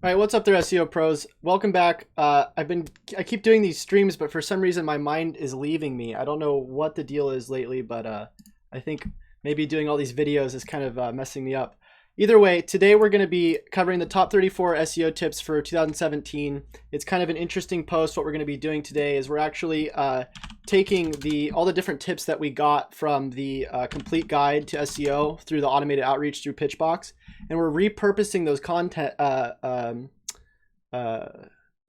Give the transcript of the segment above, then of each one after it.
All right, what's up there, SEO pros? Welcome back. I keep doing these streams, but for some reason my mind is leaving me. I don't know what the deal is lately, but I think maybe doing all these videos is kind of messing me up. Either way, today we're going to be covering the top 34 SEO tips for 2017. It's kind of an interesting post. What we're going to be doing today is we're actually taking all the different tips that we got from the complete guide to SEO through the automated outreach through Pitchbox, and we're repurposing those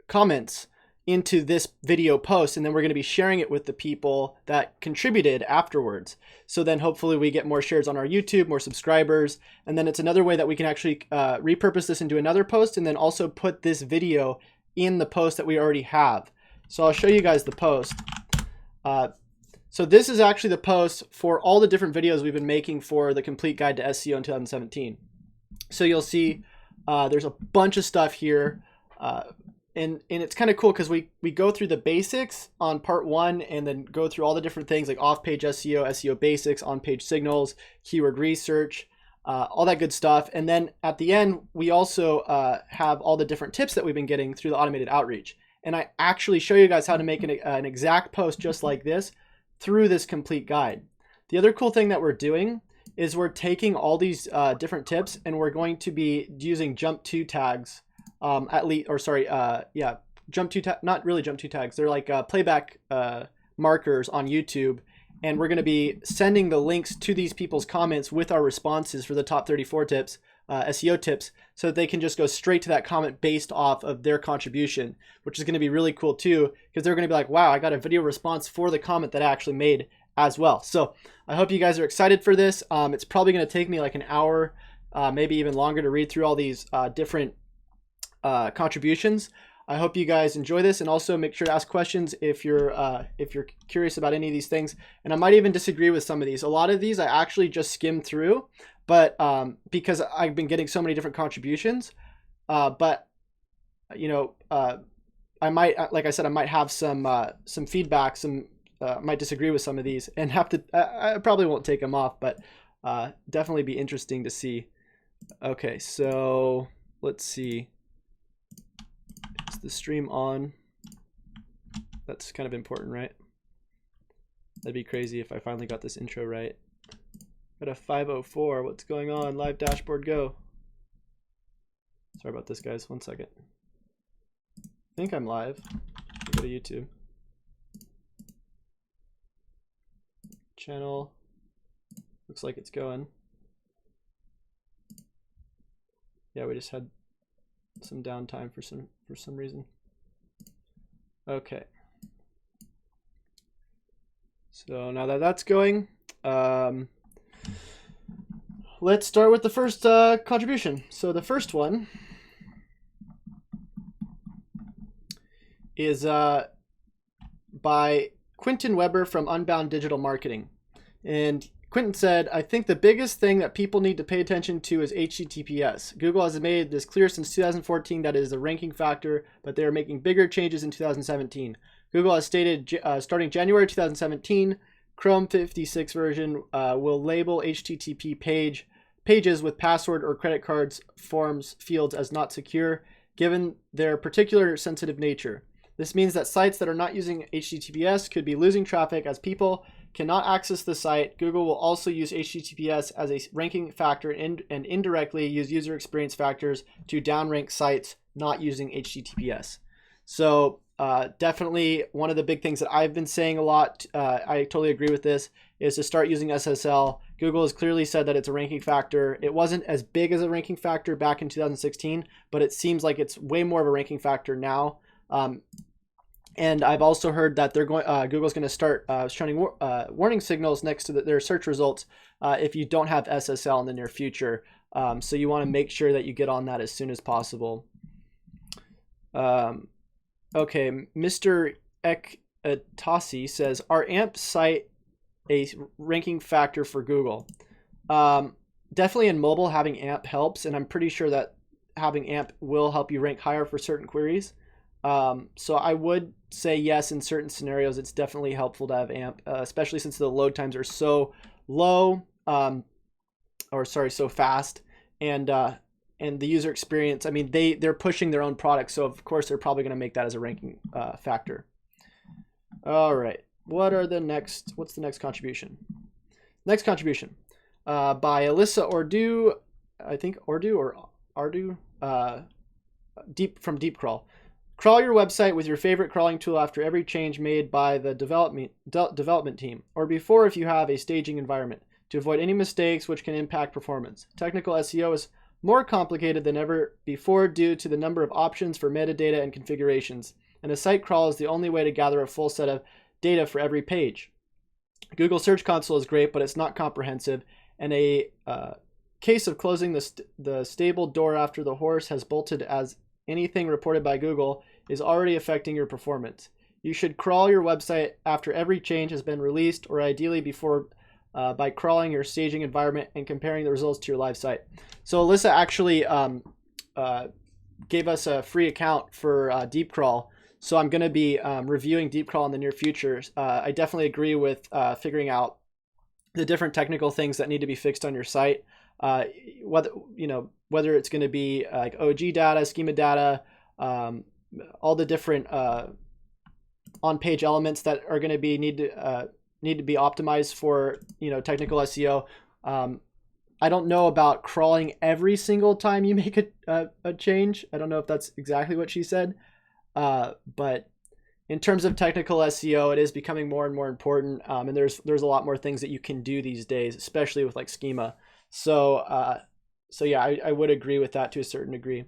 comments into this video post, and then we're going to be sharing it with the people that contributed afterwards. So then hopefully we get more shares on our YouTube, more subscribers, and then it's another way that we can actually repurpose this into another post and then also put this video in the post that we already have. So I'll show you guys the post. So this is actually the post for all the different videos we've been making for the complete guide to SEO in 2017. So you'll see there's a bunch of stuff here. And it's kind of cool because we go through the basics on part 1 and then go through all the different things like off-page SEO, SEO basics, on-page signals, keyword research, all that good stuff. And then at the end, we also have all the different tips that we've been getting through the automated outreach. And I actually show you guys how to make an exact post just like this through this complete guide. The other cool thing that we're doing is we're taking all these different tips and we're going to be using jump to tags. Jump to not really jump to tags. They're like playback markers on YouTube, and we're going to be sending the links to these people's comments with our responses for the top 34 tips, SEO tips, so that they can just go straight to that comment based off of their contribution, which is going to be really cool too, because they're going to be like, wow, I got a video response for the comment that I actually made as well. So I hope you guys are excited for this. It's probably going to take me like an hour, maybe even longer to read through all these different contributions. I hope you guys enjoy this, and also make sure to ask questions if you're curious about any of these things. And I might even disagree with some of these. A lot of these I actually just skimmed through, but because I've been getting so many different contributions. But you know, I might, like I said, I might have some feedback. Might disagree with some of these, and have to. I probably won't take them off, but definitely be interesting to see. Okay, so let's see. Is the stream on? That's kind of important, right? That'd be crazy if I finally got this intro right. Got a 5:04. What's going on? Live dashboard, go. Sorry about this, guys. 1 second. I think I'm live. Go to YouTube. Channel. Looks like it's going. Yeah, we just had some downtime for some reason. Okay. So now that that's going, let's start with the first contribution. So the first one is by Quentin Weber from Unbound Digital Marketing. And Quentin said, I think the biggest thing that people need to pay attention to is HTTPS. Google has made this clear since 2014 that it is a ranking factor, but they are making bigger changes in 2017. Google has stated starting January 2017, Chrome 56 version will label HTTP pages with password or credit cards forms fields as not secure, given their particular sensitive nature. This means that sites that are not using HTTPS could be losing traffic as people cannot access the site. Google will also use HTTPS as a ranking factor and indirectly use user experience factors to downrank sites not using HTTPS. So definitely one of the big things that I've been saying a lot, I totally agree with this, is to start using SSL. Google has clearly said that it's a ranking factor. It wasn't as big as a ranking factor back in 2016, but it seems like it's way more of a ranking factor now. And I've also heard that they're going. Google's going to start showing warning signals next to their search results if you don't have SSL in the near future. So you want to make sure that you get on that as soon as possible. Okay, Mr. Ektasi says, "Are AMP site a ranking factor for Google?" Definitely in mobile, having AMP helps, and I'm pretty sure that having AMP will help you rank higher for certain queries. So I would say yes, in certain scenarios, it's definitely helpful to have AMP, especially since the load times are so low, so fast, and and the user experience. I mean, they're pushing their own product, so of course they're probably going to make that as a ranking factor. All right, what's the next contribution? Next contribution by Alyssa Ordu, I think Ordu or Ardu, from Deep Crawl. Crawl your website with your favorite crawling tool after every change made by the development team, or before if you have a staging environment, to avoid any mistakes which can impact performance. Technical SEO is more complicated than ever before due to the number of options for metadata and configurations, and a site crawl is the only way to gather a full set of data for every page. Google Search Console is great, but it's not comprehensive, and a case of closing the stable door after the horse has bolted as anything reported by Google is already affecting your performance. You should crawl your website after every change has been released, or ideally before, by crawling your staging environment and comparing the results to your live site. So Alyssa actually gave us a free account for Deep Crawl. So I'm going to be reviewing Deep Crawl in the near future. I definitely agree with figuring out the different technical things that need to be fixed on your site. Whether it's going to be like OG data, schema data, all the different on-page elements that are going to be need to be optimized for technical SEO. I don't know about crawling every single time you make a change. I don't know if that's exactly what she said, but in terms of technical SEO, it is becoming more and more important, and there's a lot more things that you can do these days, especially with like Schema. So yeah, I would agree with that to a certain degree.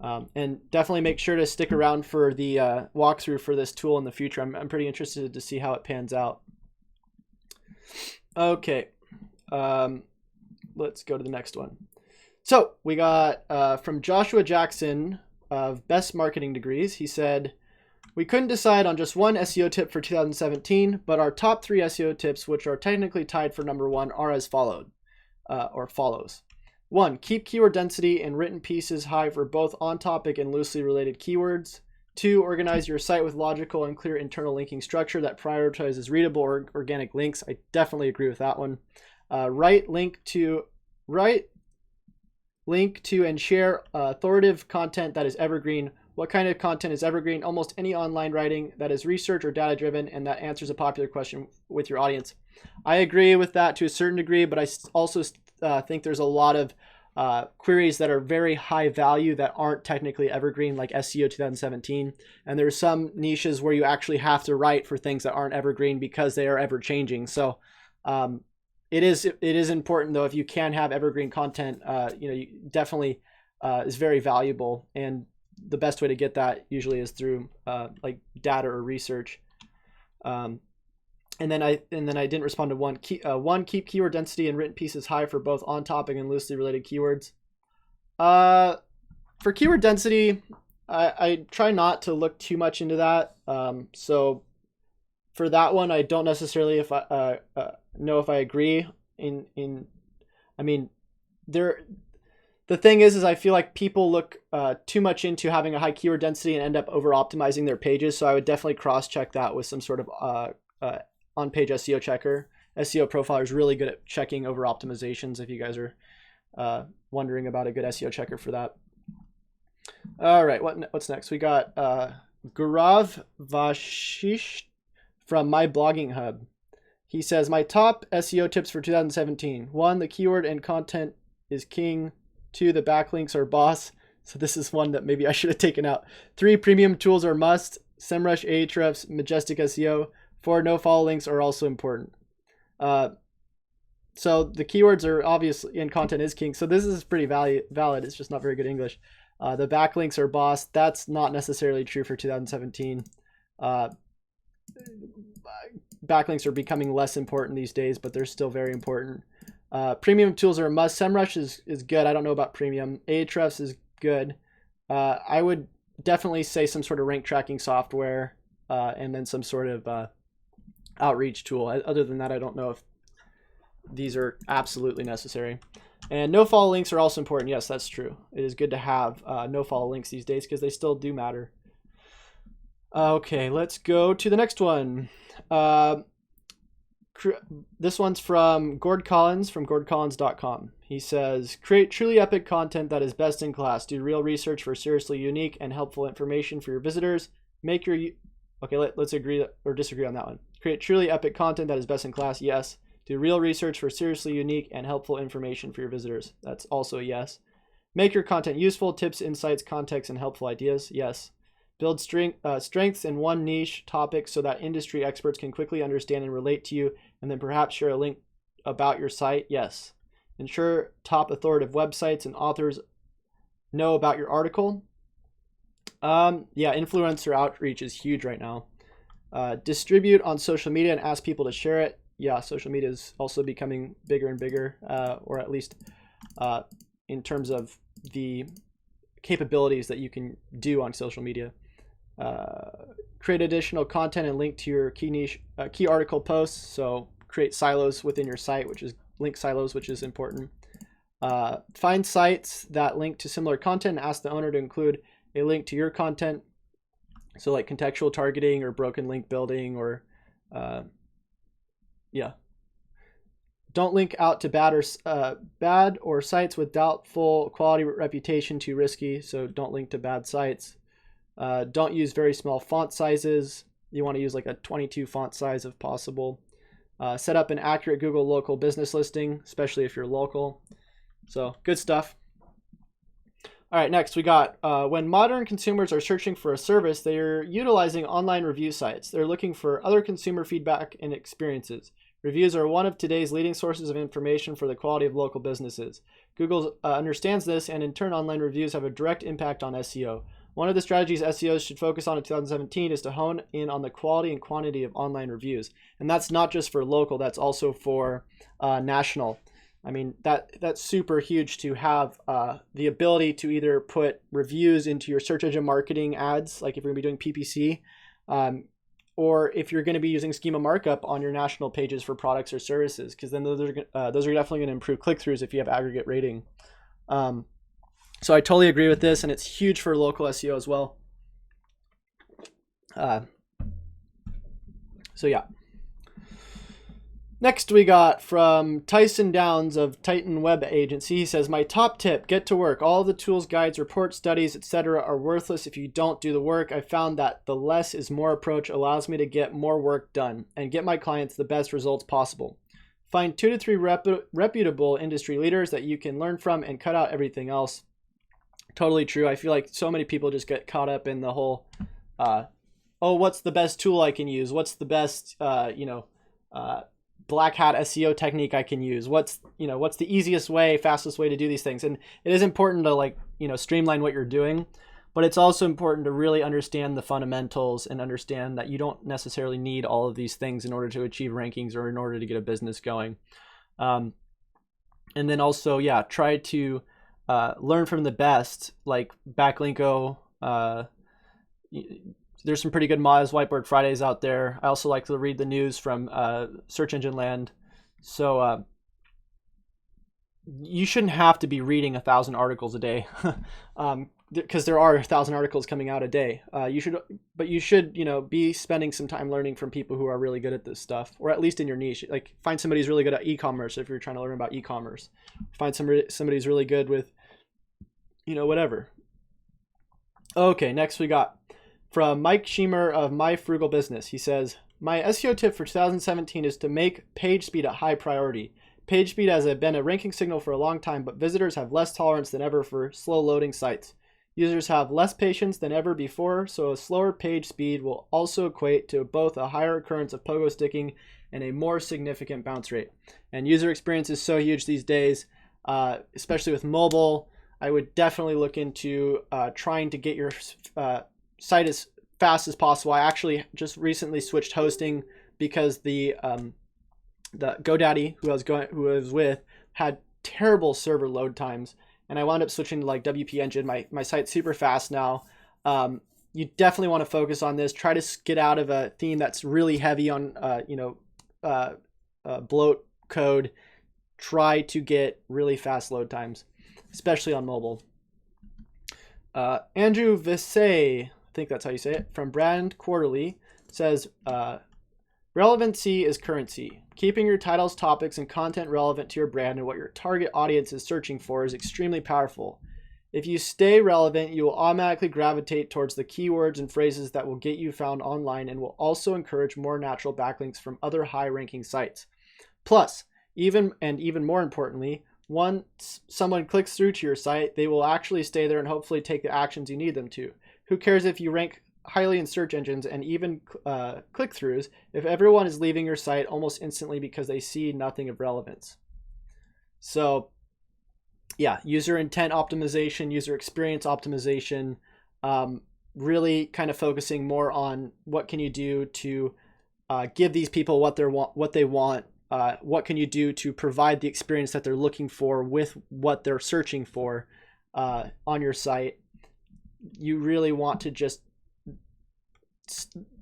And definitely make sure to stick around for the walkthrough for this tool in the future. I'm pretty interested to see how it pans out. Okay, let's go to the next one. So we got from Joshua Jackson of Best Marketing Degrees. He said, we couldn't decide on just one SEO tip for 2017, but our top 3 SEO tips, which are technically tied for number 1, are as follows. 1. Keep keyword density in written pieces high for both on-topic and loosely related keywords. 2. Organize your site with logical and clear internal linking structure that prioritizes readable or organic links. I definitely agree with that one. Link to and share authoritative content that is evergreen. What kind of content is evergreen? Almost any online writing that is research or data driven and that answers a popular question with your audience. I agree with that to a certain degree, but I also think there's a lot of queries that are very high value that aren't technically evergreen, like SEO 2017. And there's some niches where you actually have to write for things that aren't evergreen because they are ever changing. So it is important though, if you can have evergreen content, you definitely is very valuable. And the best way to get that usually is through like data or research. And then I didn't respond to one. Keep keyword density in written pieces high for both on-topic and loosely related keywords. For keyword density, I try not to look too much into that. So for that one, I don't necessarily know if I agree. I mean, the thing is I feel like people look too much into having a high keyword density and end up over optimizing their pages. So I would definitely cross-check that with some sort of on-page SEO checker. SEO Profiler is really good at checking over optimizations if you guys are wondering about a good SEO checker for that. All right, what's next? We got Gaurav Vashish from My Blogging Hub. He says, my top SEO tips for 2017. 1, the keyword and content is king. 2, the backlinks are boss. So this is one that maybe I should have taken out. 3, premium tools are must. SEMrush, Ahrefs, Majestic SEO. 4, no follow links are also important. So the keywords are obviously, and content is king. So this is pretty valid. It's just not very good English. The backlinks are boss. That's not necessarily true for 2017. Backlinks are becoming less important these days, but they're still very important. Premium tools are a must. SEMrush is good. I don't know about premium. Ahrefs is good. I would definitely say some sort of rank tracking software, and then some sort of outreach tool. Other than that, I don't know if these are absolutely necessary. And no follow links are also important. Yes, that's true. It is good to have no follow links these days because they still do matter. Okay, let's go to the next one. This one's from Gord Collins from gordcollins.com. He says, create truly epic content that is best in class. Do real research for seriously unique and helpful information for your visitors. Make your... Okay, let's agree or disagree on that one. Create truly epic content that is best in class. Yes. Do real research for seriously unique and helpful information for your visitors. That's also a yes. Make your content useful. Tips, insights, context, and helpful ideas. Yes. Build strengths in one niche topic so that industry experts can quickly understand and relate to you, and then perhaps share a link about your site. Yes. Ensure top authoritative websites and authors know about your article. Yeah, influencer outreach is huge right now. Distribute on social media and ask people to share it. Yeah, social media is also becoming bigger and bigger, or at least in terms of the capabilities that you can do on social media. Create additional content and link to your key article posts. So create silos within your site, which is link silos, which is important. Find sites that link to similar content and ask the owner to include a link to your content. So like contextual targeting or broken link building, or yeah. Don't link out to bad or sites with doubtful quality reputation, too risky. So don't link to bad sites. Don't use very small font sizes. You want to use like a 22 font size if possible. Set up an accurate Google local business listing, especially if you're local. So good stuff. All right, next we got when modern consumers are searching for a service, they are utilizing online review sites. They're looking for other consumer feedback and experiences. Reviews are one of today's leading sources of information for the quality of local businesses. Google understands this, and in turn, online reviews have a direct impact on SEO. One of the strategies SEOs should focus on in 2017 is to hone in on the quality and quantity of online reviews. And that's not just for local, that's also for national. I mean, that's super huge to have the ability to either put reviews into your search engine marketing ads, like if you're going to be doing PPC, or if you're going to be using schema markup on your national pages for products or services, because then those are definitely going to improve click-throughs if you have aggregate rating. So I totally agree with this, and it's huge for local SEO as well. So yeah. Next we got from Tyson Downs of Titan Web Agency. He says, my top tip, get to work. All of the tools, guides, reports, studies, etc. are worthless if you don't do the work. I found that the less is more approach allows me to get more work done and get my clients the best results possible. Find 2 to 3 reputable industry leaders that you can learn from and cut out everything else. Totally true. I feel like so many people just get caught up in the whole, oh, what's the best tool I can use? What's the best, black hat SEO technique I can use? What's the easiest way, fastest way to do these things? And it is important to streamline what you're doing, but it's also important to really understand the fundamentals and understand that you don't necessarily need all of these things in order to achieve rankings or in order to get a business going. And then also, yeah, try to learn from the best, like Backlinko. There's some pretty good mods, Whiteboard Fridays out there. I also like to read the news from Search Engine Land. So you shouldn't have to be reading 1,000 articles a day, because there are 1,000 articles coming out a day. You should be spending some time learning from people who are really good at this stuff, or at least in your niche. Like find somebody who's really good at e-commerce if you're trying to learn about e-commerce. Find somebody who's really good with, whatever. Okay, next we got from Mike Schemer of My Frugal Business. He says, my SEO tip for 2017 is to make page speed a high priority. Page speed has been a ranking signal for a long time, but visitors have less tolerance than ever for slow loading sites. Users have less patience than ever before, so a slower page speed will also equate to both a higher occurrence of pogo sticking and a more significant bounce rate. And user experience is so huge these days, especially with mobile. I would definitely look into trying to get your site as fast as possible. I actually just recently switched hosting because the GoDaddy who I was with had terrible server load times, and I wound up switching to like WP Engine. My site's super fast now. You definitely want to focus on this. Try to get out of a theme that's really heavy on bloat code. Try to get really fast load times, especially on mobile. Andrew Visay, I think that's how you say it, from Brand Quarterly says, Relevancy is currency. Keeping your titles, topics, and content relevant to your brand and what your target audience is searching for is extremely powerful. If you stay relevant, you will automatically gravitate towards the keywords and phrases that will get you found online and will also encourage more natural backlinks from other high-ranking sites. Plus, even more importantly, once someone clicks through to your site, they will actually stay there and hopefully take the actions you need them to. Who cares if you rank highly in search engines and even click-throughs if everyone is leaving your site almost instantly because they see nothing of relevance? So yeah, user intent optimization, user experience optimization, really kind of focusing more on what can you do to give these people what they want. What can you do to provide the experience that they're looking for with what they're searching for on your site? You really want to just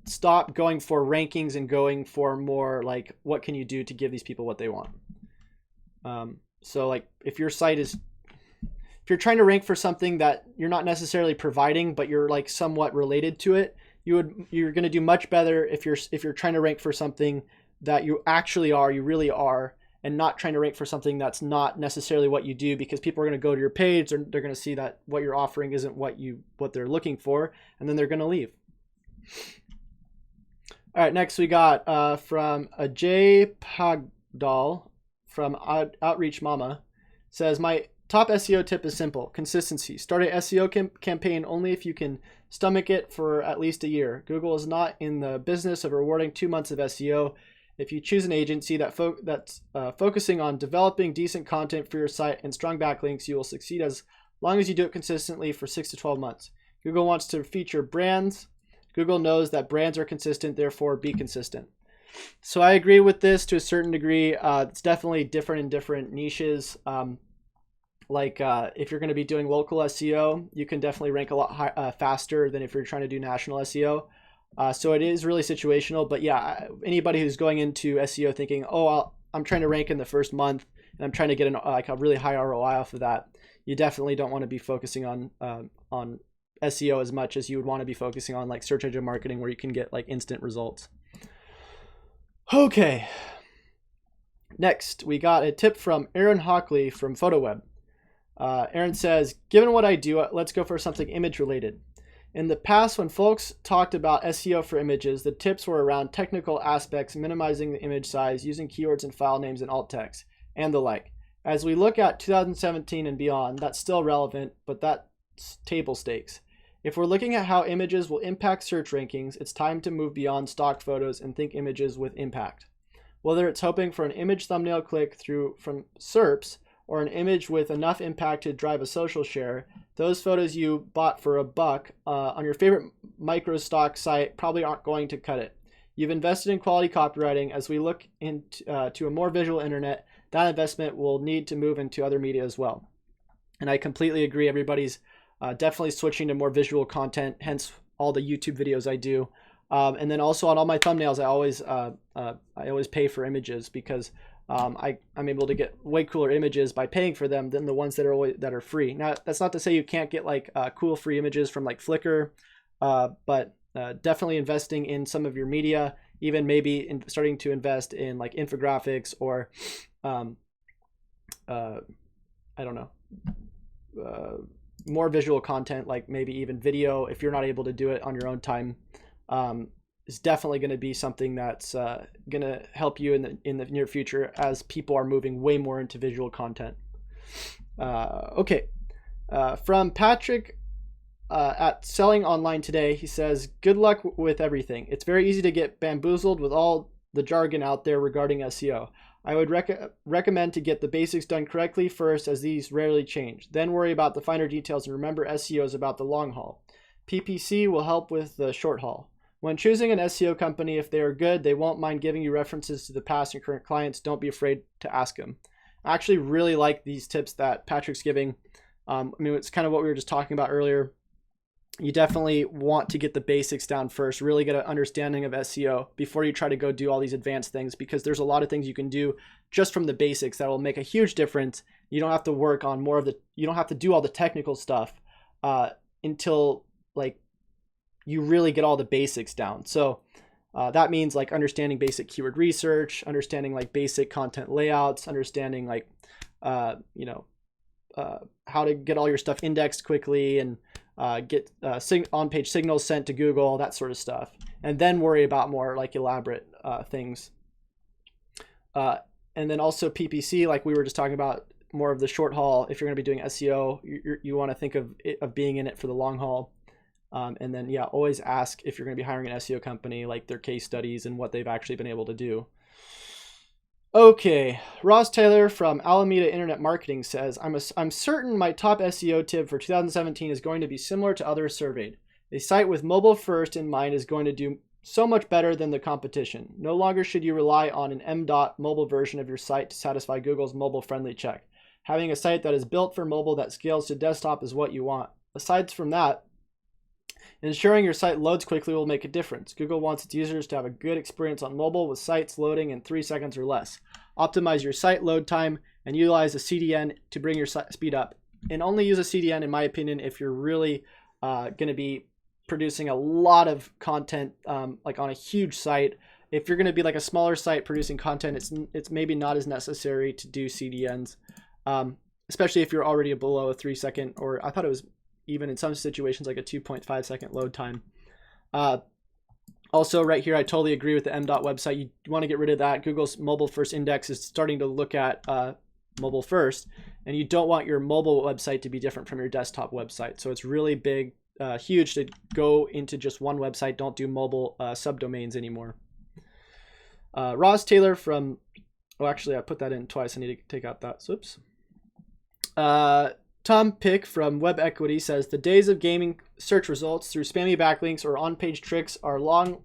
stop going for rankings and going for more like what can you do to give these people what they want. So like if your site is, if you're trying to rank for something that you're not necessarily providing, but you're like somewhat related to it, you're going to do much better if you're trying to rank for something that you actually are, you really are, and not trying to rank for something that's not necessarily what you do, because people are going to go to your page, they're going to see that what you're offering isn't what they're looking for, and then they're going to leave. All right, next we got from Ajay Pagdal from Outreach Mama. Says, my top SEO tip is simple: consistency. Start an SEO campaign only if you can stomach it for at least a year. Google is not in the business of rewarding 2 months of SEO. If you choose an agency that's focusing on developing decent content for your site and strong backlinks, you will succeed as long as you do it consistently for 6 to 12 months. Google wants to feature brands. Google knows that brands are consistent, therefore be consistent. So I agree with this to a certain degree. It's definitely different in different niches. If you're going to be doing local SEO, you can definitely rank a lot faster than if you're trying to do national SEO. So it is really situational, but yeah, anybody who's going into SEO thinking, oh, I'm trying to rank in the first month and I'm trying to get a really high ROI off of that, you definitely don't want to be focusing on SEO as much as you would want to be focusing on like search engine marketing, where you can get like instant results. Okay. Next, we got a tip from Aaron Hockley from PhotoWeb. Aaron says, given what I do, let's go for something image related. In the past, when folks talked about SEO for images, the tips were around technical aspects, minimizing the image size, using keywords and file names and alt text, and the like. As we look at 2017 and beyond, that's still relevant, but that's table stakes. If we're looking at how images will impact search rankings, it's time to move beyond stock photos and think images with impact. Whether it's hoping for an image thumbnail click through from SERPs or an image with enough impact to drive a social share, those photos you bought for $1 on your favorite micro stock site probably aren't going to cut it. You've invested in quality copywriting. As we look into to a more visual internet, that investment will need to move into other media as well. And I completely agree. Everybody's definitely switching to more visual content, hence all the YouTube videos I do. And then also on all my thumbnails, I always pay for images, because I'm able to get way cooler images by paying for them than the ones that are free. Now, that's not to say you can't get like cool free images from like Flickr, but definitely investing in some of your media, even maybe starting to invest in like infographics or I don't know, more visual content, like maybe even video, if you're not able to do it on your own time, is definitely going to be something that's going to help you in the near future, as people are moving way more into visual content. Okay. From Patrick at Selling Online Today, he says, good luck with everything. It's very easy to get bamboozled with all the jargon out there regarding SEO. I would recommend to get the basics done correctly first, as these rarely change. Then worry about the finer details, and remember SEO is about the long haul. PPC will help with the short haul. When choosing an SEO company, if they are good, they won't mind giving you references to the past and current clients. Don't be afraid to ask them. I actually really like these tips that Patrick's giving. It's kind of what we were just talking about earlier. You definitely want to get the basics down first, really get an understanding of SEO before you try to go do all these advanced things, because there's a lot of things you can do just from the basics that will make a huge difference. You don't have to work on you don't have to do all the technical stuff until like you really get all the basics down. So That means like understanding basic keyword research, understanding like basic content layouts, understanding like, you know, how to get all your stuff indexed quickly and get on-page signals sent to Google, that sort of stuff. And then worry about more like elaborate things. And then also PPC, like we were just talking about, more of the short haul. If you're going to be doing SEO, you want to think of being in it for the long haul. And then, yeah, always ask if you're going to be hiring an SEO company, like their case studies and what they've actually been able to do. Okay, Ross Taylor from Alameda Internet Marketing says, I'm certain my top SEO tip for 2017 is going to be similar to others surveyed. A site with mobile first in mind is going to do so much better than the competition. No longer should you rely on an M.dot mobile version of your site to satisfy Google's mobile-friendly check. Having a site that is built for mobile that scales to desktop is what you want. Aside from that, ensuring your site loads quickly will make a difference. Google wants its users to have a good experience on mobile with sites loading in 3 seconds or less. Optimize your site load time and utilize a CDN to bring your site speed up. And only use a CDN, in my opinion, if you're really going to be producing a lot of content, like on a huge site. If you're going to be like a smaller site producing content, it's maybe not as necessary to do CDNs, especially if you're already below a 3 second, or I thought it was even in some situations like a 2.5 second load time. Also right here, I totally agree with the M.dot website. You want to get rid of that. Google's mobile first index is starting to look at mobile first, and you don't want your mobile website to be different from your desktop website. So it's really big, huge to go into just one website. Don't do mobile subdomains anymore. Ross Taylor from, oh, actually I put that in twice. I need to take out that. Oops. Tom Pick from Web Equity says, the days of gaming search results through spammy backlinks or on-page tricks are long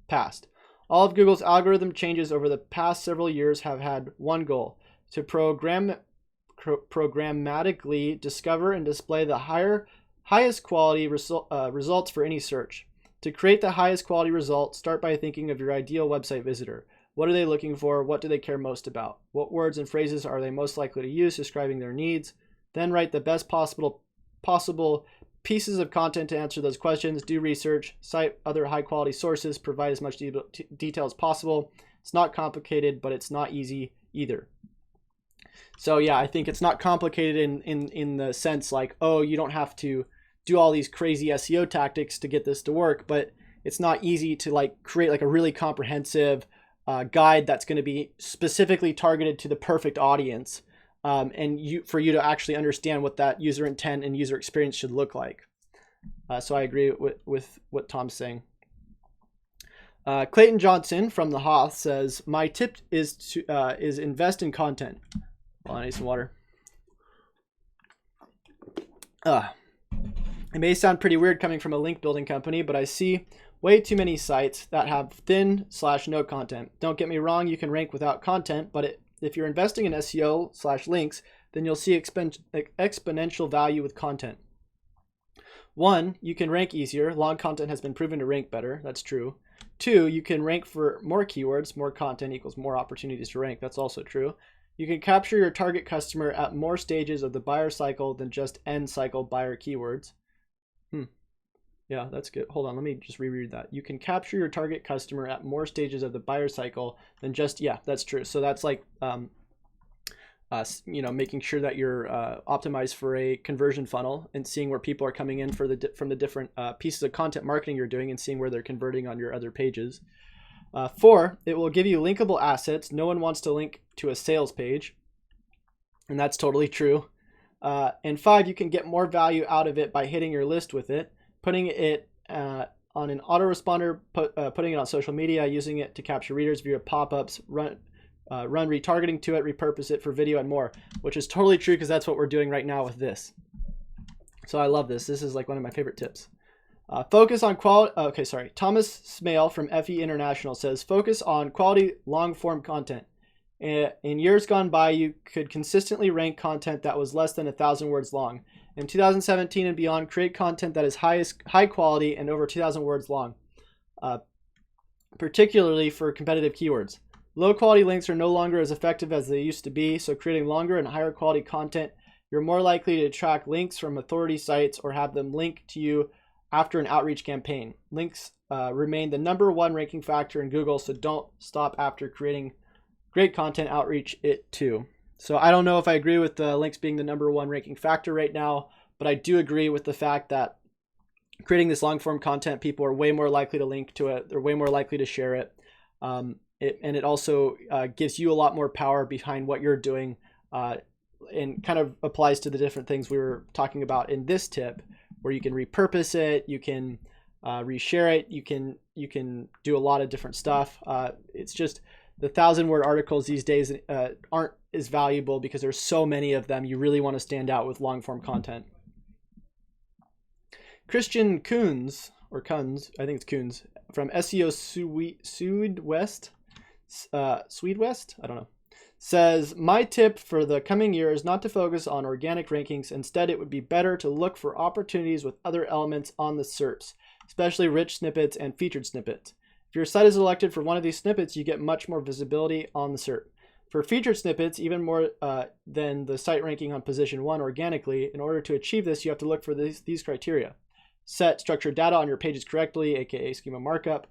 past. All of Google's algorithm changes over the past several years have had one goal: to programmatically discover and display the highest quality results for any search. To create the highest quality result, start by thinking of your ideal website visitor. What are they looking for? What do they care most about? What words and phrases are they most likely to use describing their needs? Then write the best possible pieces of content to answer those questions. Do research, cite other high quality sources, provide as much detail as possible. It's not complicated, but it's not easy either. So yeah, I think it's not complicated in the sense like, oh, you don't have to do all these crazy SEO tactics to get this to work, but it's not easy to like create like a really comprehensive guide that's going to be specifically targeted to the perfect audience. And for you to actually understand what that user intent and user experience should look like. So I agree with what Tom's saying. Clayton Johnson from the Hoth says, my tip is invest in content. Well, I need some water. It may sound pretty weird coming from a link building company, but I see way too many sites that have thin/no content. Don't get me wrong, you can rank without content, but if you're investing in SEO/links, then you'll see exponential value with content. 1, you can rank easier. Long content has been proven to rank better. That's true. 2, you can rank for more keywords. More content equals more opportunities to rank. That's also true. You can capture your target customer at more stages of the buyer cycle than just end cycle buyer keywords. Yeah, that's good. Hold on, let me just reread that. You can capture your target customer at more stages of the buyer cycle than just, yeah, that's true. So that's like, making sure that you're optimized for a conversion funnel and seeing where people are coming in from the different pieces of content marketing you're doing and seeing where they're converting on your other pages. 4, it will give you linkable assets. No one wants to link to a sales page, and that's totally true. And 5, you can get more value out of it by hitting your list with it, putting it on an autoresponder, putting it on social media, using it to capture readers via pop-ups, run retargeting to it, repurpose it for video and more, which is totally true because that's what we're doing right now with this. So I love this. This is like one of my favorite tips. Focus on quality. Okay, sorry. Thomas Smale from FE International says, focus on quality long-form content. In years gone by, you could consistently rank content that was less than 1,000 words long. In 2017 and beyond, create content that is high quality and over 2,000 words long, particularly for competitive keywords. Low quality links are no longer as effective as they used to be, so creating longer and higher quality content, you're more likely to attract links from authority sites or have them link to you after an outreach campaign. Links remain the #1 ranking factor in Google, so don't stop after creating great content. Outreach it too. So I don't know if I agree with the links being the #1 ranking factor right now, but I do agree with the fact that creating this long form content, people are way more likely to link to it. They're way more likely to share it. And it also gives you a lot more power behind what you're doing, and kind of applies to the different things we were talking about in this tip, where you can repurpose it, you can reshare it, you can do a lot of different stuff. It's just the 1,000-word articles these days aren't as valuable because there's so many of them. You really want to stand out with long form content. Christian Kunz, or Kunz, I think it's Kunz, from SEO Swedwest, I don't know, says, my tip for the coming year is not to focus on organic rankings. Instead, it would be better to look for opportunities with other elements on the SERPs, especially rich snippets and featured snippets. If your site is elected for one of these snippets, you get much more visibility on the SERP. For featured snippets, even more than the site ranking on position 1 organically, in order to achieve this, you have to look for these criteria. Set structured data on your pages correctly, aka schema markup.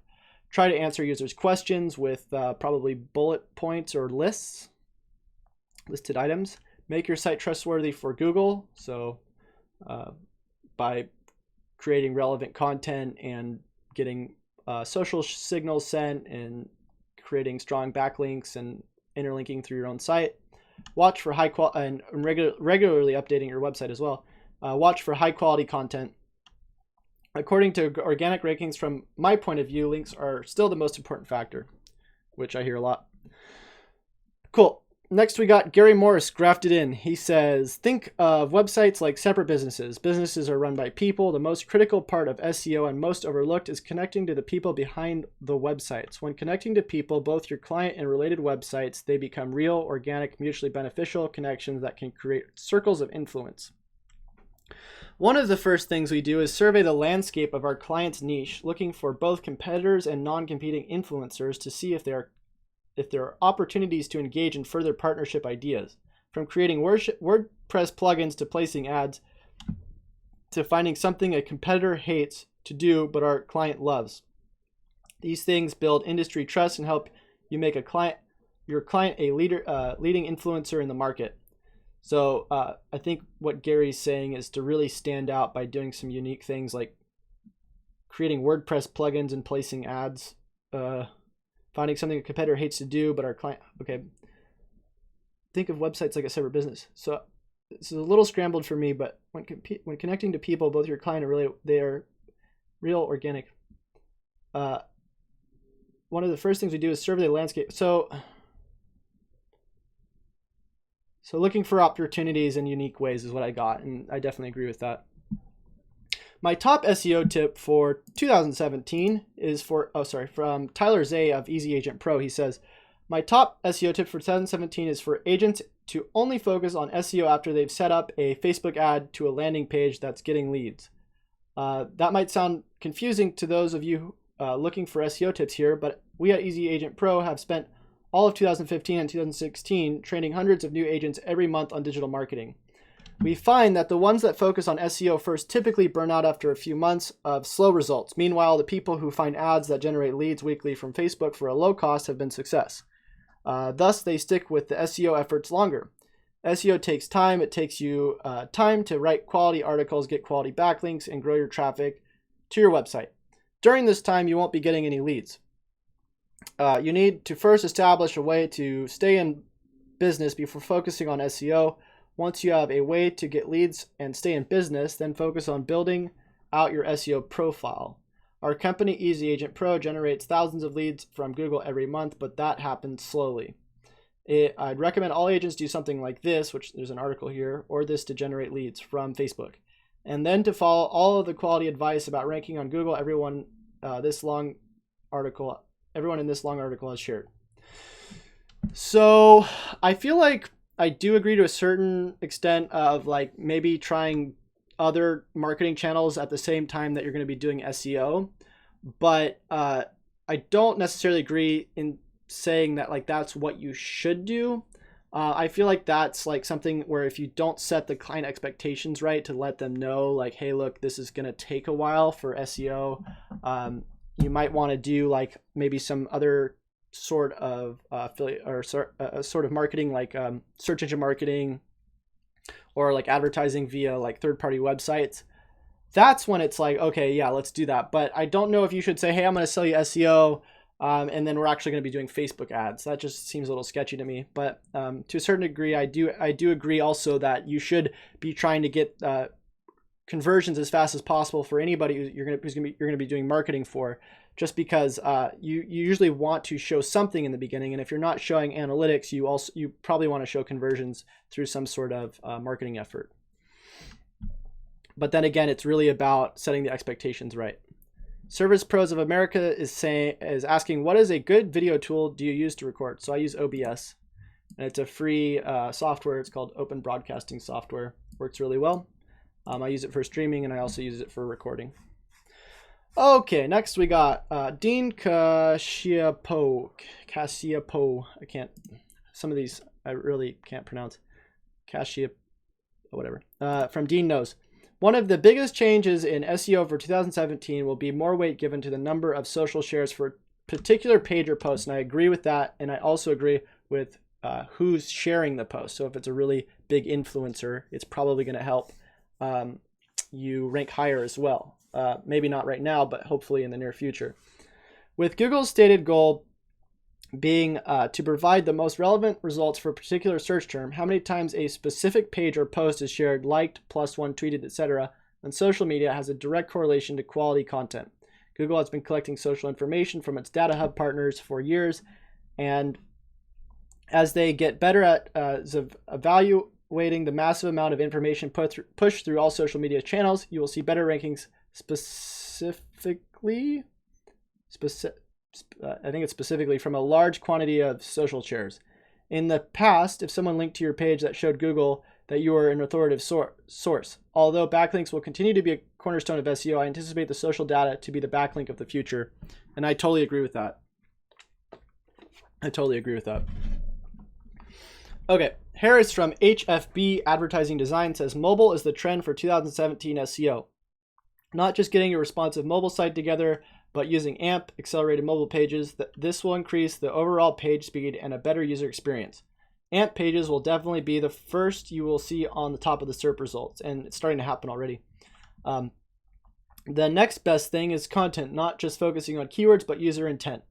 Try to answer users' questions with probably bullet points or lists, listed items. Make your site trustworthy for Google, so by creating relevant content and getting social signals sent and creating strong backlinks and interlinking through your own site. Watch for high quality and regularly updating your website as well. Watch for high quality content. According to organic rankings, from my point of view, links are still the most important factor, which I hear a lot. Cool. Next, we got Gary Morris grafted in. He says, think of websites like separate businesses. Businesses are run by people. The most critical part of SEO and most overlooked is connecting to the people behind the websites. When connecting to people, both your client and related websites, they become real, organic, mutually beneficial connections that can create circles of influence. One of the first things we do is survey the landscape of our client's niche, looking for both competitors and non-competing influencers to see if there are opportunities to engage in further partnership ideas. From creating WordPress plugins to placing ads, to finding something a competitor hates to do but our client loves. These things build industry trust and help you make your client a leading influencer in the market. So I think what Gary's saying is to really stand out by doing some unique things like creating WordPress plugins and placing ads, finding something a competitor hates to do, but our client, okay. Think of websites like a separate business. So this is a little scrambled for me, but when connecting to people, both your client and they are real, organic. One of the first things we do is survey the landscape. So looking for opportunities in unique ways is what I got, and I definitely agree with that. My top SEO tip for 2017 is from Tyler Zay of Easy Agent Pro. He says, my top SEO tip for 2017 is for agents to only focus on SEO after they've set up a Facebook ad to a landing page that's getting leads. That might sound confusing to those of you looking for SEO tips here, but we at Easy Agent Pro have spent all of 2015 and 2016 training hundreds of new agents every month on digital marketing. We find that the ones that focus on SEO first typically burn out after a few months of slow results. Meanwhile, the people who find ads that generate leads weekly from Facebook for a low cost have been success. Thus, they stick with the SEO efforts longer. SEO takes time. It takes you time to write quality articles, get quality backlinks, and grow your traffic to your website. During this time, you won't be getting any leads. You need to first establish a way to stay in business before focusing on SEO. Once you have a way to get leads and stay in business, then focus on building out your SEO profile. Our company, Easy Agent Pro, generates thousands of leads from Google every month, but that happens slowly. I'd recommend all agents do something like this, which there's an article here, or this to generate leads from Facebook. And then to follow all of the quality advice about ranking on Google everyone in this long article has shared. So I feel like I do agree to a certain extent of like maybe trying other marketing channels at the same time that you're going to be doing SEO, but I don't necessarily agree in saying that like that's what you should do. I feel like that's like something where if you don't set the client expectations right to let them know, like, hey, look, this is going to take a while for SEO. You might want to do like maybe some other sort of affiliate or sort of marketing, like search engine marketing, or like advertising via like third-party websites. That's when it's like, okay, yeah, let's do that. But I don't know if you should say, hey, I'm going to sell you SEO. And then we're actually going to be doing Facebook ads. That just seems a little sketchy to me. But to a certain degree, I do agree also that you should be trying to get conversions as fast as possible for anybody you're going to be doing marketing for. Just because you usually want to show something in the beginning, and if you're not showing analytics, you probably want to show conversions through some sort of marketing effort. But then again, it's really about setting the expectations right. Service Pros of America is asking, what is a good video tool do you use to record? So I use OBS, and it's a free software. It's called Open Broadcasting Software. Works really well. I use it for streaming, and I also use it for recording. Okay, next we got Dean Casciapo. I can't. Some of these I really can't pronounce. Cascia, whatever. From Dean Knows. One of the biggest changes in SEO for 2017 will be more weight given to the number of social shares for a particular page or post. And I agree with that. And I also agree with who's sharing the post. So if it's a really big influencer, it's probably going to help you rank higher as well. Maybe not right now, but hopefully in the near future. With Google's stated goal being to provide the most relevant results for a particular search term, how many times a specific page or post is shared, liked, +1, tweeted, etc. on social media has a direct correlation to quality content. Google has been collecting social information from its data hub partners for years, and as they get better at evaluating the massive amount of information pushed through all social media channels, you will see better rankings specifically from a large quantity of social shares. In the past, if someone linked to your page, that showed Google that you are an authoritative source. Although backlinks will continue to be a cornerstone of SEO, I anticipate the social data to be the backlink of the future. And I totally agree with that. Okay, Harris from HFB Advertising Design says, mobile is the trend for 2017 SEO. Not just getting a responsive mobile site together, but using AMP, accelerated mobile pages. This will increase the overall page speed and a better user experience. AMP pages will definitely be the first you will see on the top of the SERP results, and it's starting to happen already. The next best thing is content, not just focusing on keywords, but user intent.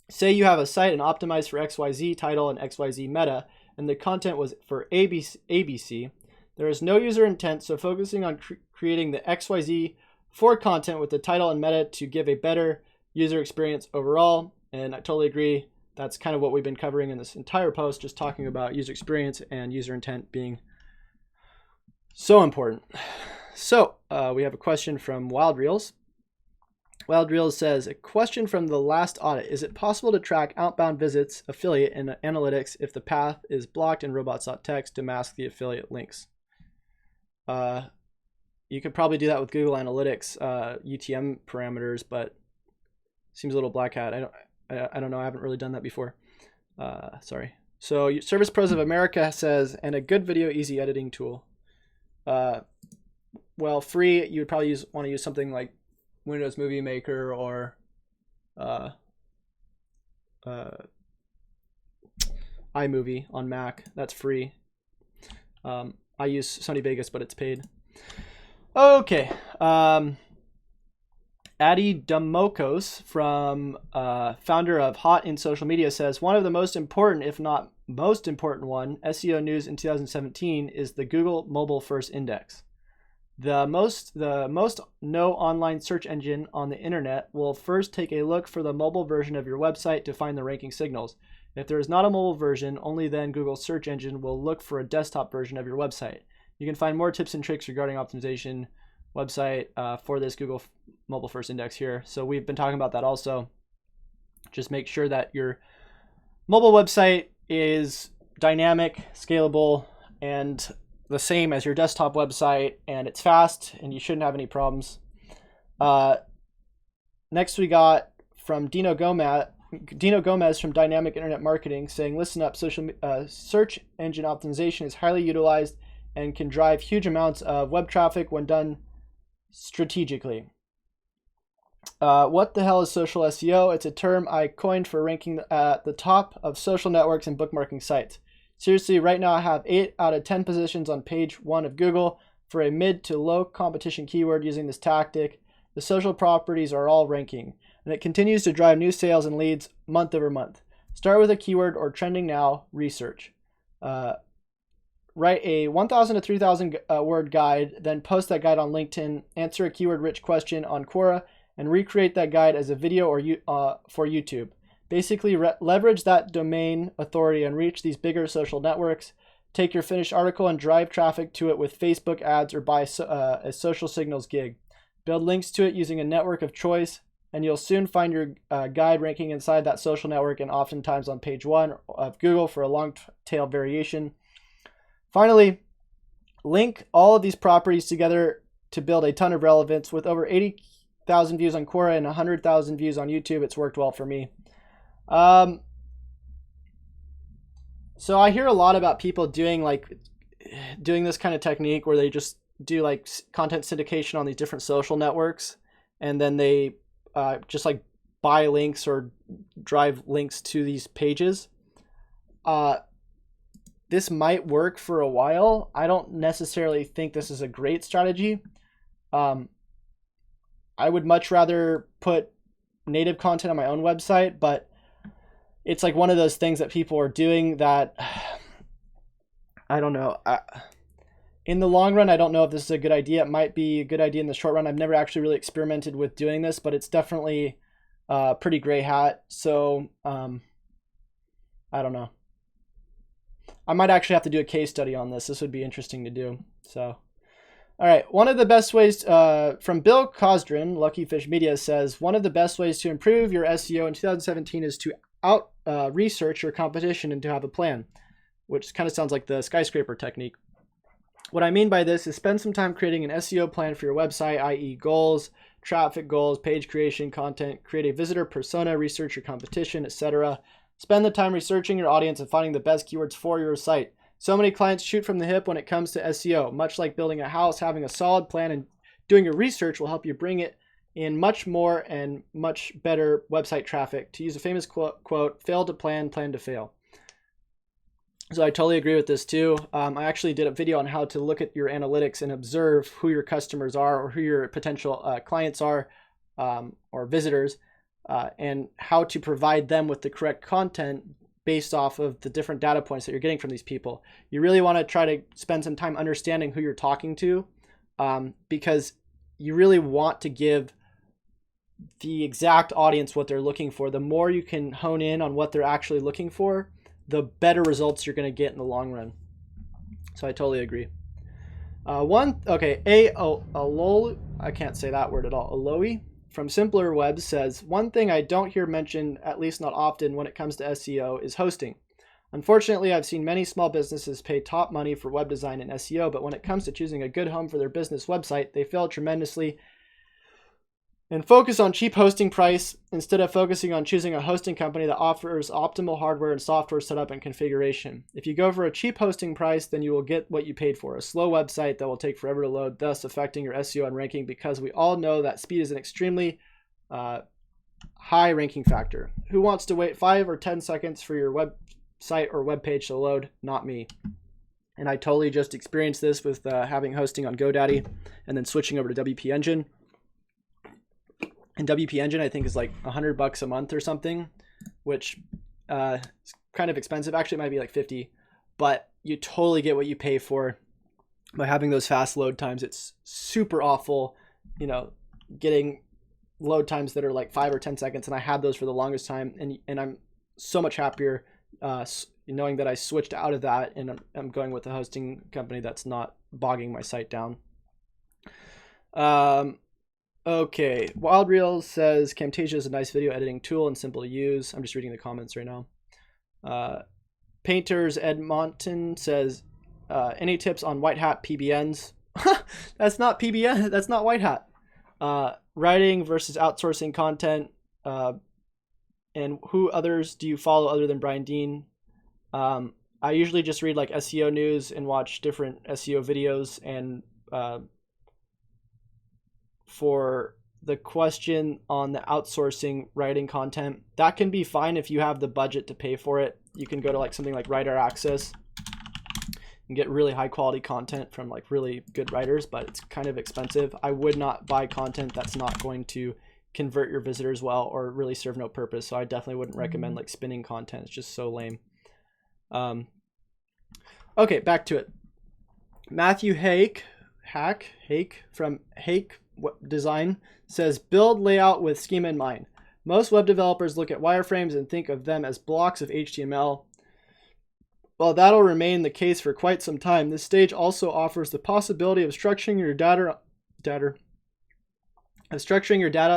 Say you have a site and optimized for XYZ title and XYZ meta, and the content was for ABC. There is no user intent, so focusing on creating the XYZ for content with the title and meta to give a better user experience overall. And I totally agree. That's kind of what we've been covering in this entire post, just talking about user experience and user intent being so important. So we have a question from Wild Reels. Wild Reels says, a question from the last audit. Is it possible to track outbound visits affiliate in analytics if the path is blocked in robots.txt to mask the affiliate links? You could probably do that with Google Analytics UTM parameters, but seems a little black hat. I don't know. I haven't really done that before. Sorry. So Service Pros of America says, and a good video easy editing tool. Well, free, you would probably want to use something like Windows Movie Maker or iMovie on Mac. That's free. I use Sony Vegas, but it's paid. Okay. Adi Damokos, from founder of Hot in Social Media, says, one of the most important, if not most important one, SEO news in 2017 is the Google Mobile First Index. The most no online search engine on the internet will first take a look for the mobile version of your website to find the ranking signals. If there is not a mobile version, only then Google's search engine will look for a desktop version of your website. You can find more tips and tricks regarding optimization website for this Google Mobile First Index here. So we've been talking about that also. Just make sure that your mobile website is dynamic, scalable, and the same as your desktop website, and it's fast, and you shouldn't have any problems. Next we got from Dino Dino Gomez from Dynamic Internet Marketing saying, listen up, search engine optimization is highly utilized and can drive huge amounts of web traffic when done strategically. What the hell is social SEO? It's a term I coined for ranking at the top of social networks and bookmarking sites. Seriously, right now I have 8 out of 10 positions on page 1 of Google for a mid to low competition keyword using this tactic. The social properties are all ranking, and it continues to drive new sales and leads month over month. Start with a keyword or trending now research. Write a 1,000 to 3,000 word guide, then post that guide on LinkedIn, answer a keyword-rich question on Quora, and recreate that guide as a video or for YouTube. Basically, leverage that domain authority and reach these bigger social networks. Take your finished article and drive traffic to it with Facebook ads or buy a social signals gig. Build links to it using a network of choice, and you'll soon find your guide ranking inside that social network and oftentimes on page 1 of Google for a long tail variation. Finally, link all of these properties together to build a ton of relevance. With over 80,000 views on Quora and 100,000 views on YouTube, it's worked well for me. So I hear a lot about people doing this kind of technique where they just do like content syndication on these different social networks, and then they just like buy links or drive links to these pages. This might work for a while. I don't necessarily think this is a great strategy. I would much rather put native content on my own website, but it's like one of those things that people are doing that I don't know. In the long run, I don't know if this is a good idea. It might be a good idea in the short run. I've never actually really experimented with doing this, but it's definitely a pretty gray hat. So I don't know. I might actually have to do a case study on this. This would be interesting to do. So, all right. One of the best ways from Bill Cosdrin, Lucky Fish Media says, one of the best ways to improve your SEO in 2017 is to research your competition and to have a plan, which kind of sounds like the skyscraper technique. What I mean by this is spend some time creating an SEO plan for your website, i.e. goals, traffic goals, page creation, content, create a visitor persona, research your competition, etc. Spend the time researching your audience and finding the best keywords for your site. So many clients shoot from the hip when it comes to SEO. Much like building a house, having a solid plan and doing your research will help you bring it in much more and much better website traffic. To use a famous quote, fail to plan, plan to fail. So I totally agree with this too. I actually did a video on how to look at your analytics and observe who your customers are or who your potential clients are or visitors, and how to provide them with the correct content based off of the different data points that you're getting from these people. You really want to try to spend some time understanding who you're talking to, because you really want to give the exact audience what they're looking for. The more you can hone in on what they're actually looking for, the better results you're going to get in the long run. So I totally agree. I can't say that word at all. Aloe from Simpler Web says, one thing I don't hear mentioned, at least not often when it comes to SEO, is hosting. Unfortunately, I've seen many small businesses pay top money for web design and SEO, but when it comes to choosing a good home for their business website, they fail tremendously and focus on cheap hosting price instead of focusing on choosing a hosting company that offers optimal hardware and software setup and configuration. If you go for a cheap hosting price, then you will get what you paid for, a slow website that will take forever to load, thus affecting your SEO and ranking, because we all know that speed is an extremely high ranking factor. Who wants to wait 5 or 10 seconds for your website or web page to load? Not me. And I totally just experienced this with having hosting on GoDaddy and then switching over to WP Engine. And WP Engine, I think, is like $100 a month or something, which is kind of expensive. Actually, it might be like 50, but you totally get what you pay for by having those fast load times. It's super awful, getting load times that are like 5 or 10 seconds. And I had those for the longest time. And I'm so much happier knowing that I switched out of that and I'm going with a hosting company that's not bogging my site down. Okay, Wild Reels says Camtasia is a nice video editing tool and simple to use. I'm just reading the comments right now. Painters Edmonton says, any tips on white hat PBNs? That's not PBN. That's not white hat. Writing versus outsourcing content. And who others do you follow other than Brian Dean? I usually just read like SEO news and watch different SEO videos. And for the question on the outsourcing writing content, that can be fine if you have the budget to pay for it. You can go to like something like Writer Access and get really high quality content from like really good writers, but it's kind of expensive. I would not buy content that's not going to convert your visitors well or really serve no purpose. So I definitely wouldn't recommend like spinning content. It's just so lame. Okay, back to it. Matthew Hake from Hake Design says, build layout with schema in mind. Most web developers look at wireframes and think of them as blocks of HTML. While that'll remain the case for quite some time, this stage also offers the possibility of structuring your data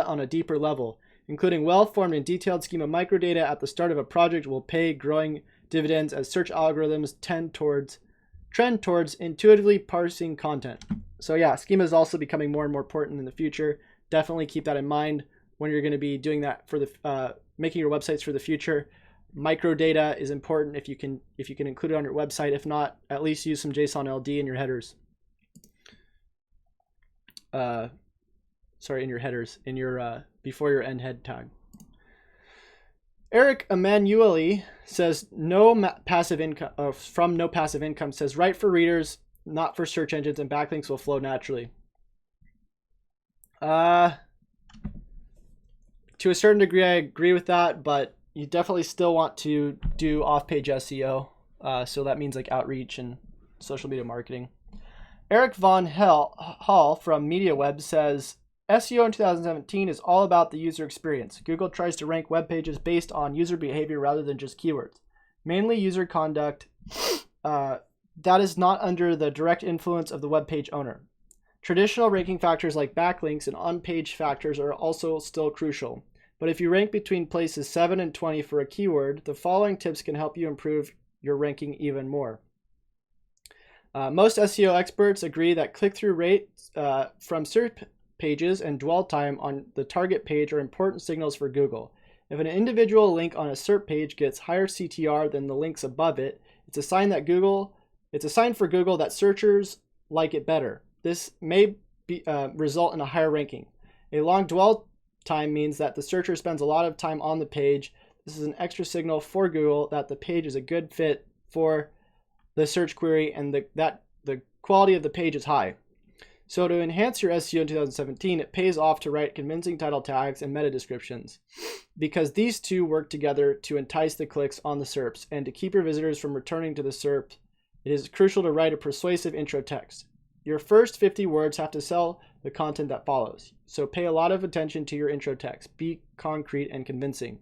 on a deeper level, including well-formed and detailed schema microdata at the start of a project will pay growing dividends as search algorithms trend towards intuitively parsing content. So yeah, schema is also becoming more and more important in the future. Definitely keep that in mind when you're going to be doing that for the making your websites for the future. Microdata is important if you can include it on your website. If not, at least use some JSON LD in your headers. In your headers, in your before your end head tag. Eric Emanuele says from No Passive Income says, write for readers, not for search engines, and backlinks will flow naturally. To a certain degree, I agree with that, but you definitely still want to do off-page SEO. So that means like outreach and social media marketing. Eric Von Hall from MediaWeb says, SEO in 2017 is all about the user experience. Google tries to rank web pages based on user behavior rather than just keywords. Mainly user conduct that is not under the direct influence of the web page owner. Traditional ranking factors like backlinks and on-page factors are also still crucial. But if you rank between places 7 and 20 for a keyword, the following tips can help you improve your ranking even more. Most SEO experts agree that click-through rates from SERP pages and dwell time on the target page are important signals for Google. If an individual link on a SERP page gets higher CTR than the links above it, it's a sign for Google that searchers like it better. This may result in a higher ranking. A long dwell time means that the searcher spends a lot of time on the page. This is an extra signal for Google that the page is a good fit for the search query and that the quality of the page is high. So to enhance your SEO in 2017, it pays off to write convincing title tags and meta descriptions, because these two work together to entice the clicks on the SERPs, and to keep your visitors from returning to the SERP, it is crucial to write a persuasive intro text. Your first 50 words have to sell the content that follows, so pay a lot of attention to your intro text. Be concrete and convincing.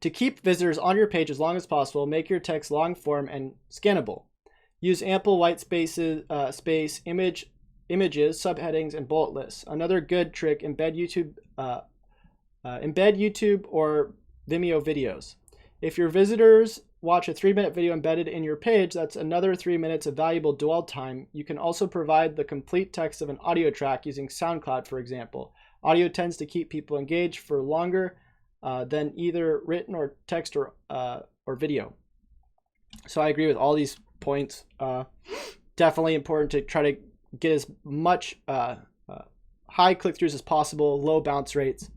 To keep visitors on your page as long as possible, make your text long form and scannable. Use ample white spaces, images, subheadings, and bullet lists. Another good trick, embed YouTube or Vimeo videos. If your visitors watch a 3-minute video embedded in your page, that's another 3 minutes of valuable dwell time. You can also provide the complete text of an audio track using SoundCloud, for example. Audio tends to keep people engaged for longer than either written or text or video. So I agree with all these points. Definitely important to try to get as much high click-throughs as possible, low bounce rates,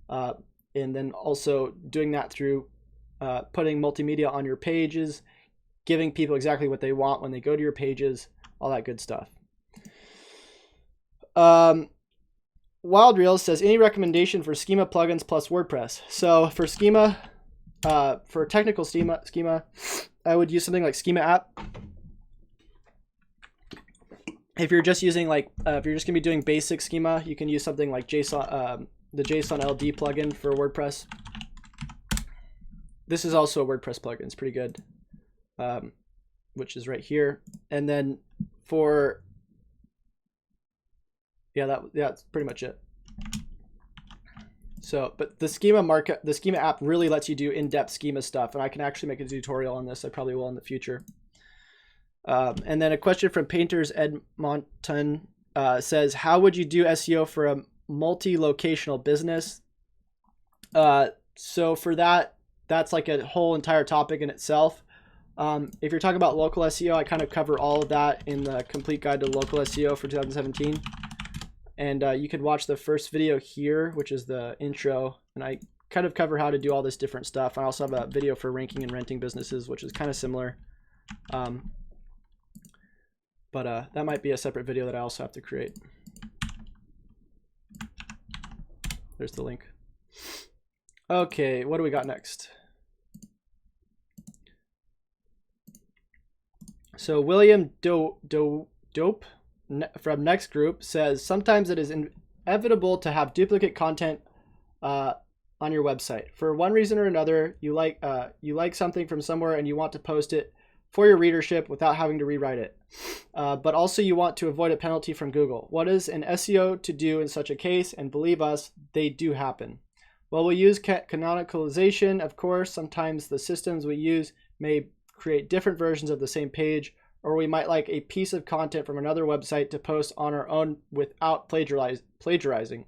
and then also doing that through putting multimedia on your pages, giving people exactly what they want when they go to your pages, all that good stuff. Wild Reels says, any recommendation for Schema plugins plus WordPress? So for Schema, for technical Schema, I would use something like Schema app. If you're just using if you're just gonna be doing basic Schema, you can use something like JSON, the JSON LD plugin for WordPress. This is also a WordPress plugin. It's pretty good, which is right here. And then for that's pretty much it. So, but the Schema app really lets you do in-depth Schema stuff, and I can actually make a tutorial on this. I probably will in the future. And then a question from Painters Edmonton says, how would you do SEO for a multi-locational business? So for that, that's like a whole entire topic in itself. If you're talking about local SEO, I kind of cover all of that in the complete guide to local SEO for 2017. And you could watch the first video here, which is the intro, and I kind of cover how to do all this different stuff. I also have a video for ranking and renting businesses, which is kind of similar. But that might be a separate video that I also have to create. There's the link. Okay, what do we got next? So William Dope from Next Group says, sometimes it is inevitable to have duplicate content on your website. For one reason or another, you like something from somewhere and you want to post it for your readership without having to rewrite it. But also you want to avoid a penalty from Google. What is an SEO to do in such a case? And believe us, they do happen. Well, we use canonicalization, of course. Sometimes the systems we use may create different versions of the same page, or we might like a piece of content from another website to post on our own without plagiarizing.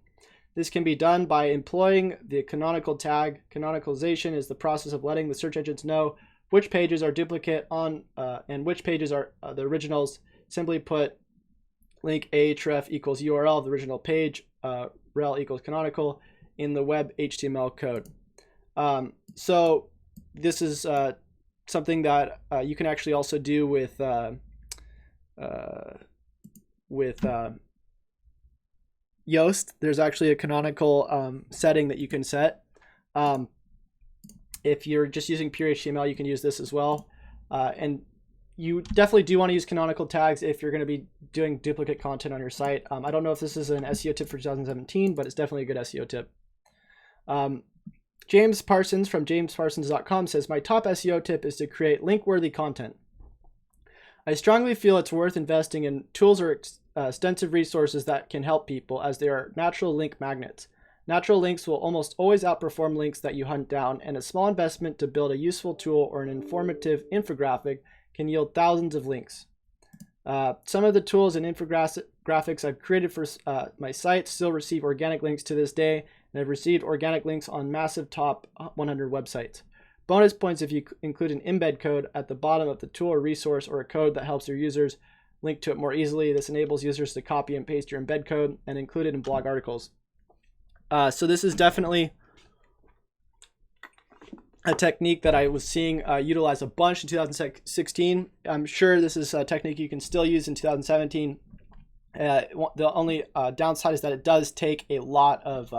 This can be done by employing the canonical tag. Canonicalization is the process of letting the search engines know which pages are duplicate on and which pages are the originals. Simply put, link ahref equals URL of the original page, rel equals canonical in the web HTML code. So this is something that you can actually also do with Yoast. There's actually a canonical setting that you can set. If you're just using pure HTML, you can use this as well. And you definitely do want to use canonical tags if you're going to be doing duplicate content on your site. I don't know if this is an SEO tip for 2017, but it's definitely a good SEO tip. James Parsons from jamesparsons.com says, my top SEO tip is to create link-worthy content. I strongly feel it's worth investing in tools or extensive resources that can help people, as they are natural link magnets. Natural links will almost always outperform links that you hunt down, and a small investment to build a useful tool or an informative infographic can yield thousands of links. Some of the tools and infographics I've created for my site still receive organic links to this day, and I've received organic links on massive top 100 websites. Bonus points if you include an embed code at the bottom of the tool or resource, or a code that helps your users link to it more easily. This enables users to copy and paste your embed code and include it in blog articles. So this is definitely a technique that I was seeing utilized a bunch in 2016. I'm sure this is a technique you can still use in 2017. The only downside is that it does take a lot of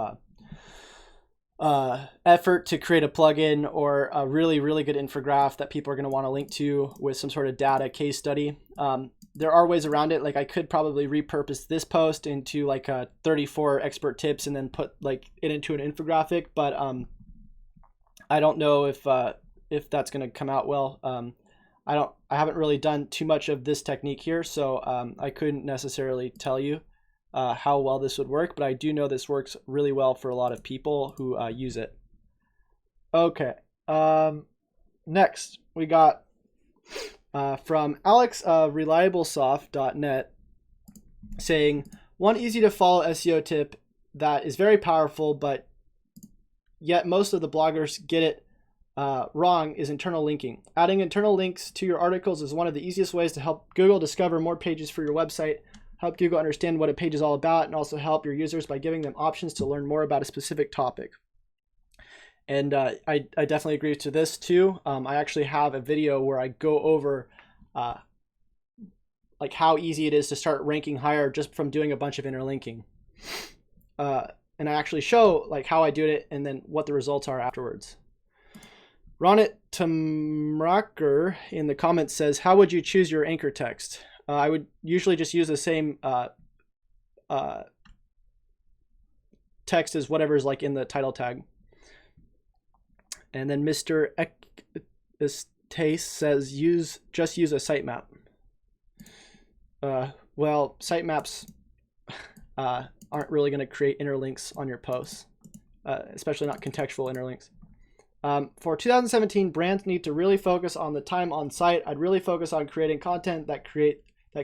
effort to create a plugin or a really, really good infographic that people are going to want to link to with some sort of data case study. There are ways around it. Like I could probably repurpose this post into like 34 expert tips and then put like it into an infographic, but I don't know if that's going to come out well. I haven't really done too much of this technique here, so I couldn't necessarily tell you how well this would work, but I do know this works really well for a lot of people who use it. Okay. Next we got from Alex reliablesoft.net saying, one easy to follow SEO tip that is very powerful, but yet most of the bloggers get it wrong, is internal linking. Adding internal links to your articles is one of the easiest ways to help Google discover more pages for your website, help Google understand what a page is all about, and also help your users by giving them options to learn more about a specific topic. And I definitely agree to this too. I actually have a video where I go over like how easy it is to start ranking higher just from doing a bunch of interlinking. And I actually show like how I do it and then what the results are afterwards. Ronit Tamraker in the comments says, how would you choose your anchor text? I would usually just use the same text as whatever's like in the title tag. And then Mr. Estes says, just use a sitemap. Well, sitemaps aren't really going to create interlinks on your posts, especially not contextual interlinks. For 2017, brands need to really focus on the time on site. I'd really focus on creating content that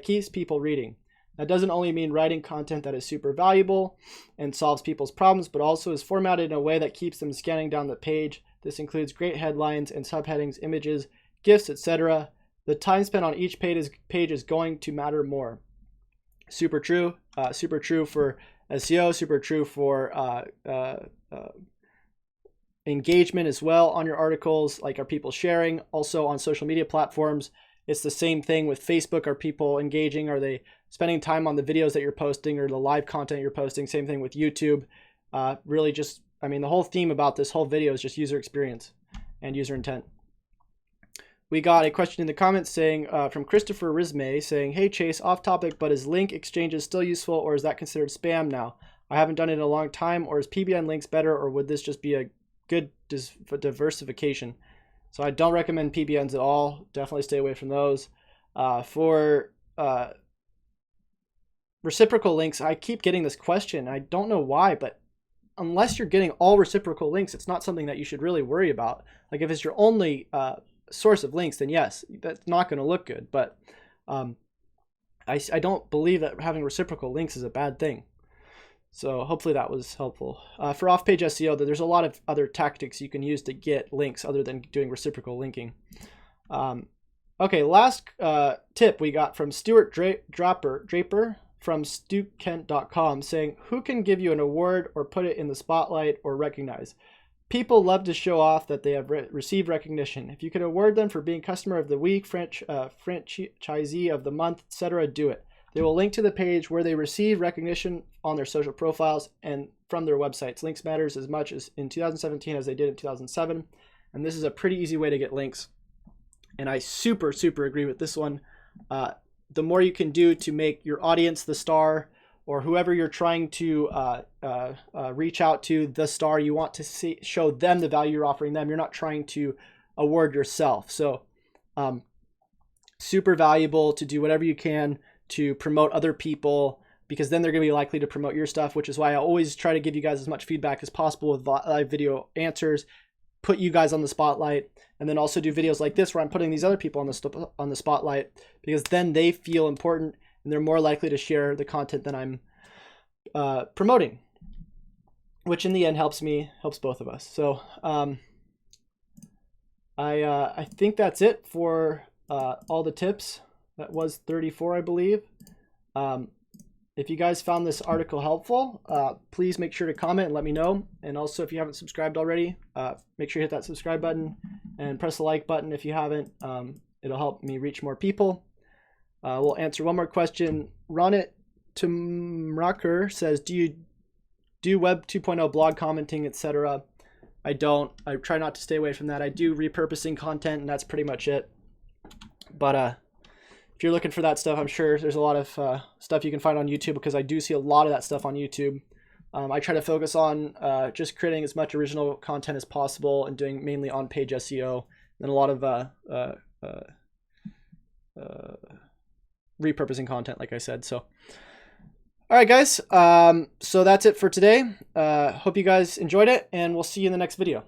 keeps people reading. That doesn't only mean writing content that is super valuable and solves people's problems, but also is formatted in a way that keeps them scanning down the page. This includes great headlines and subheadings, images, GIFs, etc. The time spent on each page is going to matter more. Super true. Super true for SEO. Super true for engagement as well on your articles. Like, are people sharing? Also on social media platforms, it's the same thing with Facebook. Are people engaging? Are they spending time on the videos that you're posting or the live content you're posting? Same thing with YouTube. Really just, I mean, the whole theme about this whole video is just user experience and user intent. We got a question in the comments saying, from Christopher Rismay saying, hey Chase, off topic, but is link exchanges still useful, or is that considered spam now? I haven't done it in a long time. Or is PBN links better, or would this just be a good diversification? So I don't recommend PBNs at all. Definitely stay away from those. For reciprocal links, I keep getting this question. I don't know why, but unless you're getting all reciprocal links, it's not something that you should really worry about. Like, if it's your only source of links, then yes, that's not going to look good. But I don't believe that having reciprocal links is a bad thing. So hopefully that was helpful. For off-page SEO, there's a lot of other tactics you can use to get links other than doing reciprocal linking. Okay, last tip we got from Stuart Draper from StuKent.com saying, who can give you an award or put it in the spotlight or recognize? People love to show off that they have received recognition. If you could award them for being customer of the week, franchisee of the month, etc., do it. They will link to the page where they receive recognition on their social profiles and from their websites. Links matters as much as in 2017 as they did in 2007. And this is a pretty easy way to get links. And I super agree with this one. The more you can do to make your audience the star, or whoever you're trying to reach out to the star, you want to show them the value you're offering them. You're not trying to award yourself. So super valuable to do whatever you can to promote other people, because then they're going to be likely to promote your stuff, which is why I always try to give you guys as much feedback as possible with live video answers, put you guys on the spotlight, and then also do videos like this where I'm putting these other people on the spotlight, because then they feel important and they're more likely to share the content that I'm promoting, which in the end helps both of us. So I think that's it for all the tips. That was 34, I believe. If you guys found this article helpful, please make sure to comment and let me know. And also, if you haven't subscribed already, make sure you hit that subscribe button and press the like button if you haven't. It'll help me reach more people. We'll answer one more question. Ronit Tumraker says, do you do Web 2.0 blog commenting, etc.? I don't. I try not to stay away from that. I do repurposing content, and that's pretty much it. But if you're looking for that stuff, I'm sure there's a lot of stuff you can find on YouTube, because I do see a lot of that stuff on YouTube. I try to focus on just creating as much original content as possible and doing mainly on-page SEO, and a lot of repurposing content, like I said. So, all right, guys. So that's it for today. Hope you guys enjoyed it, and we'll see you in the next video.